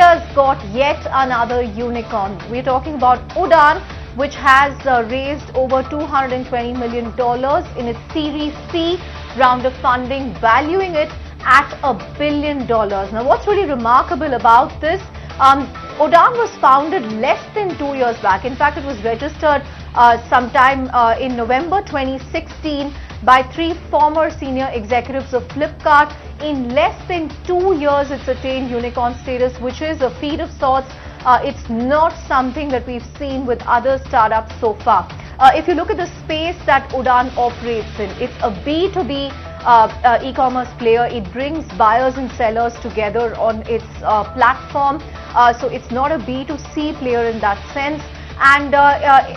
India's got yet another unicorn. We're talking about Udaan, which has raised over $220 million in its Series C round of funding, valuing it at $1 billion. Now, what's really remarkable about this? Udaan was founded less than 2 years back. In fact, it was registered sometime in November 2016 by 3 former senior executives of Flipkart. In less than 2 years, it's attained unicorn status, which is a feat of sorts. It's not something that we've seen with other startups so far. If you look at the space that Udaan operates in, it's a B2B e-commerce player. It brings buyers and sellers together on its platform. So it's not a B2C player in that sense. And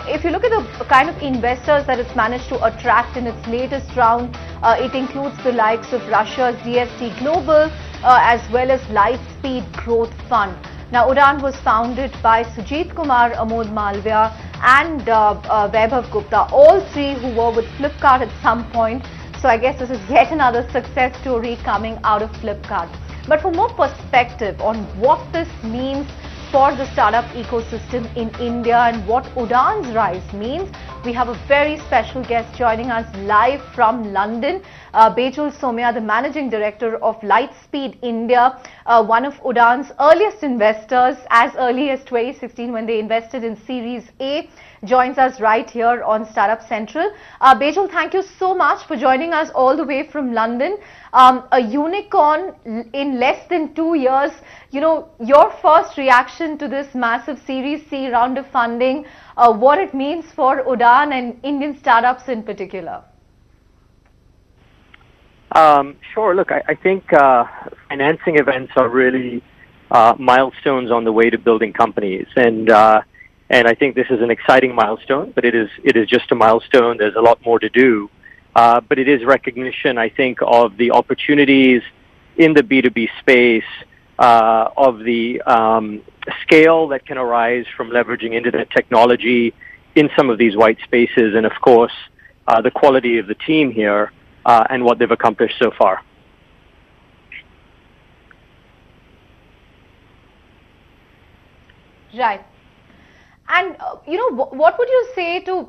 if you look at the kind of investors that it's managed to attract in its latest round, it includes the likes of Russia's DST Global as well as Lightspeed Growth Fund. Now, Udaan was founded by Sujit Kumar, Amod Malviya and Vaibhav Gupta, all three who were with Flipkart at some point. So I guess this is yet another success story coming out of Flipkart. But for more perspective on what this means for the startup ecosystem in India and what Udaan's rise means, we have a very special guest joining us live from London, Bejul Somia, the Managing Director of Lightspeed India, one of Udaan's earliest investors as early as 2016 when they invested in Series A, joins us right here on Startup Central. Bejul, thank you so much for joining us all the way from London. A unicorn in less than 2 years. You know, your first reaction to this massive Series C round of funding, what it means for Udaan and Indian startups in particular. Sure. Look, I think financing events are really milestones on the way to building companies, and I think this is an exciting milestone. But it is just a milestone. There's a lot more to do. But it is recognition, I think, of the opportunities in the B2B space, of the scale that can arise from leveraging internet technology in some of these white spaces, and of course, the quality of the team here and what they've accomplished so far. Right. And, you know, what would you say to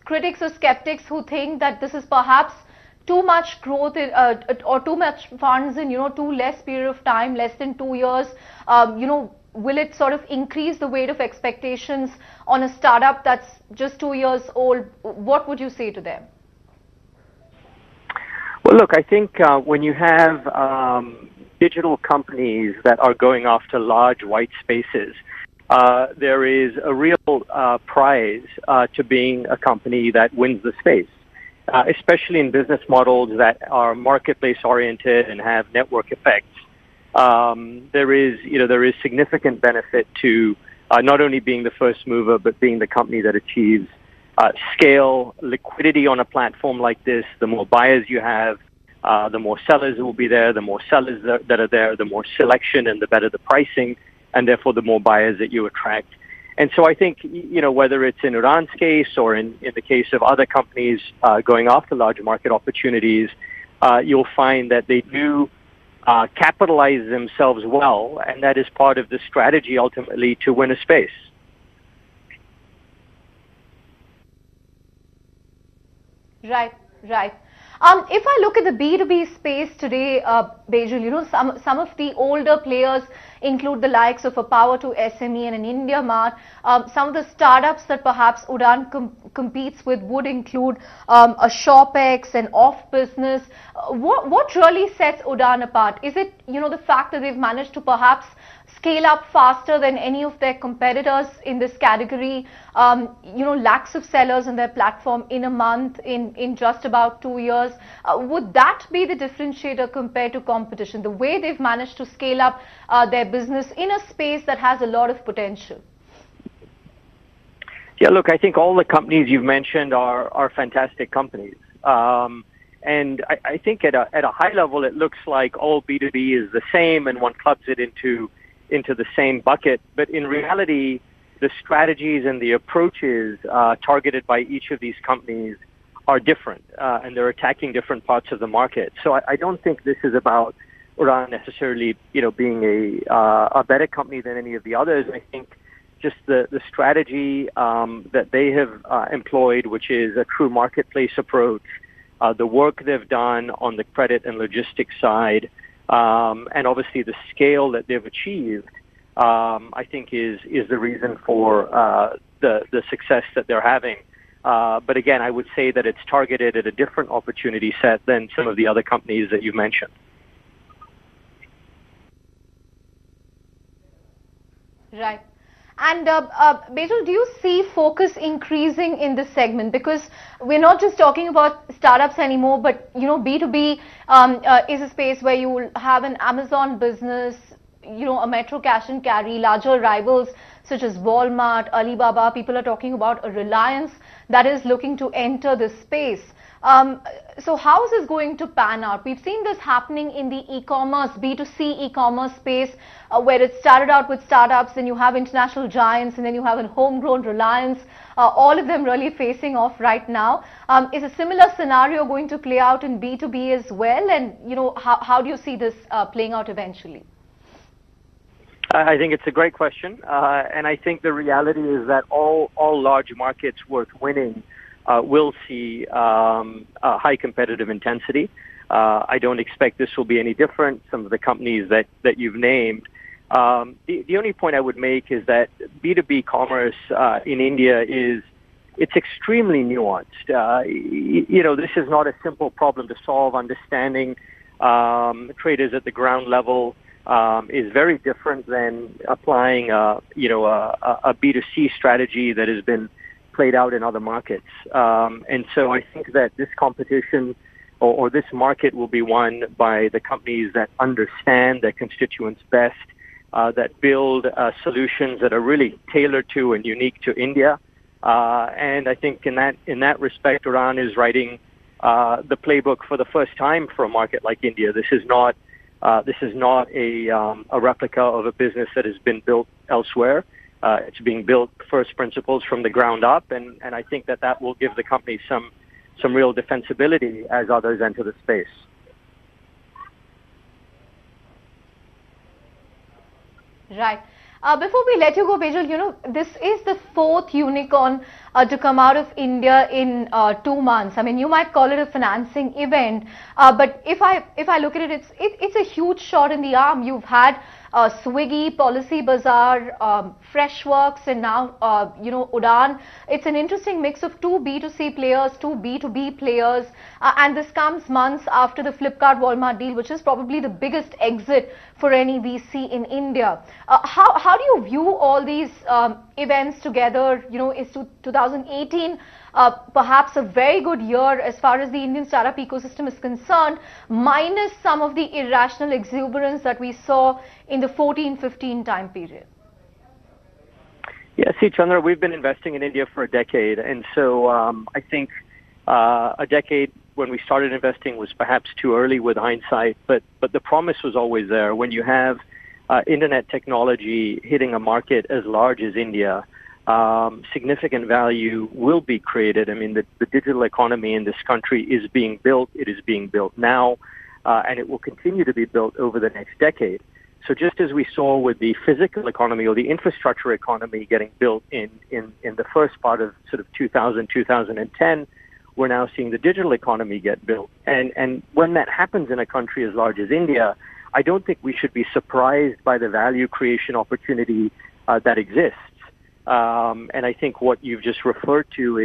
critics or skeptics who think that this is perhaps too much growth in, or too much funds in, too less period of time, less than 2 years? Will it sort of increase the weight of expectations on a startup that's just 2 years old? What would you say to them? Well, look, I think when you have digital companies that are going after large white spaces, there is a real prize to being a company that wins the space, especially in business models that are marketplace oriented and have network effects. There is significant benefit to not only being the first mover, but being the company that achieves scale, liquidity on a platform like this. The more buyers you have, the more sellers will be there. The more sellers that are there, the more selection and the better the pricing, and therefore the more buyers that you attract. And so I think, whether it's in Udaan's case or in the case of other companies going after large market opportunities, you'll find that they do capitalize themselves well, and that is part of the strategy ultimately to win a space. Right, right. If I look at the B2B space today, Bejul, some of the older players include the likes of a Power to SME and an IndiaMart. Some of the startups that perhaps Udaan competes with would include a ShopX and Off Business. What really sets Udaan apart? Is it, the fact that they've managed to perhaps scale up faster than any of their competitors in this category, lakhs of sellers on their platform in a month, in just about 2 years? Would that be the differentiator compared to competition, the way they've managed to scale up their business in a space that has a lot of potential? Yeah, look, I think all the companies you've mentioned are fantastic companies. And I think at a high level, it looks like all B2B is the same and one clubs it into the same bucket. But in reality, the strategies and the approaches targeted by each of these companies are different, and they're attacking different parts of the market. So I don't think this is about Udaan necessarily, being a better company than any of the others. I think just the strategy that they have employed, which is a true marketplace approach, the work they've done on the credit and logistics side, and obviously the scale that they've achieved, I think is the reason for the success that they're having. But again, I would say that it's targeted at a different opportunity set than some of the other companies that you mentioned. Right. And Bejul, do you see focus increasing in this segment? Because we're not just talking about startups anymore, but B2B is a space where you will have an Amazon business, a Metro Cash and Carry, larger rivals such as Walmart, Alibaba. People are talking about a Reliance that is looking to enter this space. So how is this going to pan out? We've seen this happening in the e-commerce, B2C e-commerce space, where it started out with startups, then you have international giants, and then you have a homegrown Reliance, all of them really facing off right now. Is a similar scenario going to play out in B2B as well? And, how do you see this playing out eventually? I think it's a great question. And I think the reality is that all large markets worth winning will see high competitive intensity. I don't expect this will be any different. Some of the companies that you've named. The only point I would make is that B2B commerce in India it's extremely nuanced. This is not a simple problem to solve. Understanding traders at the ground level is very different than applying a B2C strategy that has been played out in other markets. And so I think that this competition or this market will be won by the companies that understand their constituents best, that build solutions that are really tailored to and unique to India. And I think in that respect, Udaan is writing the playbook for the first time for a market like India. This is not a replica of a business that has been built elsewhere. It's being built first principles from the ground up, and I think that will give the company some real defensibility as others enter the space. Right. Before we let you go, Bejul, this is the fourth unicorn to come out of India in 2 months. I mean, you might call it a financing event, but if I look at it, it's a huge shot in the arm. You've had Swiggy, Policy Bazaar, Freshworks, and now Udaan. It's an interesting mix of two B2C players, two B2B players, and this comes months after the Flipkart Walmart deal, which is probably the biggest exit for any VC in India. How do you view all these events together? Is 2018 perhaps a very good year as far as the Indian startup ecosystem is concerned, minus some of the irrational exuberance that we saw in the 14-15 time period? Yeah, see, Chandra, we've been investing in India for a decade, and so I think a decade when we started investing was perhaps too early with hindsight, but the promise was always there. When you have internet technology hitting a market as large as India, significant value will be created. I mean, the digital economy in this country is being built. It is being built now, and it will continue to be built over the next decade. So just as we saw with the physical economy or the infrastructure economy getting built in the first part of sort of 2000, 2010, we're now seeing the digital economy get built. And when that happens in a country as large as India, I don't think we should be surprised by the value creation opportunity that exists. And I think what you've just referred to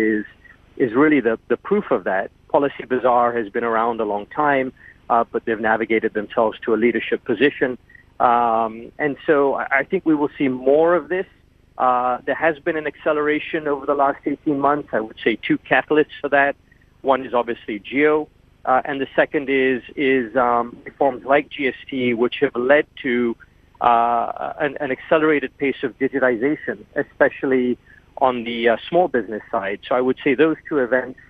is really the proof of that. Policy Bazaar has been around a long time, but they've navigated themselves to a leadership position. And so I think we will see more of this. There has been an acceleration over the last 18 months. I would say two catalysts for that. One is obviously Geo, and the second is reforms like GST, which have led to an accelerated pace of digitization, especially on the small business side. So I would say those two events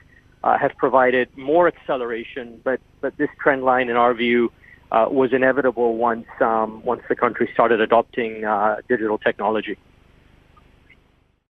have provided more acceleration, but this trend line, in our view, was inevitable once the country started adopting digital technology.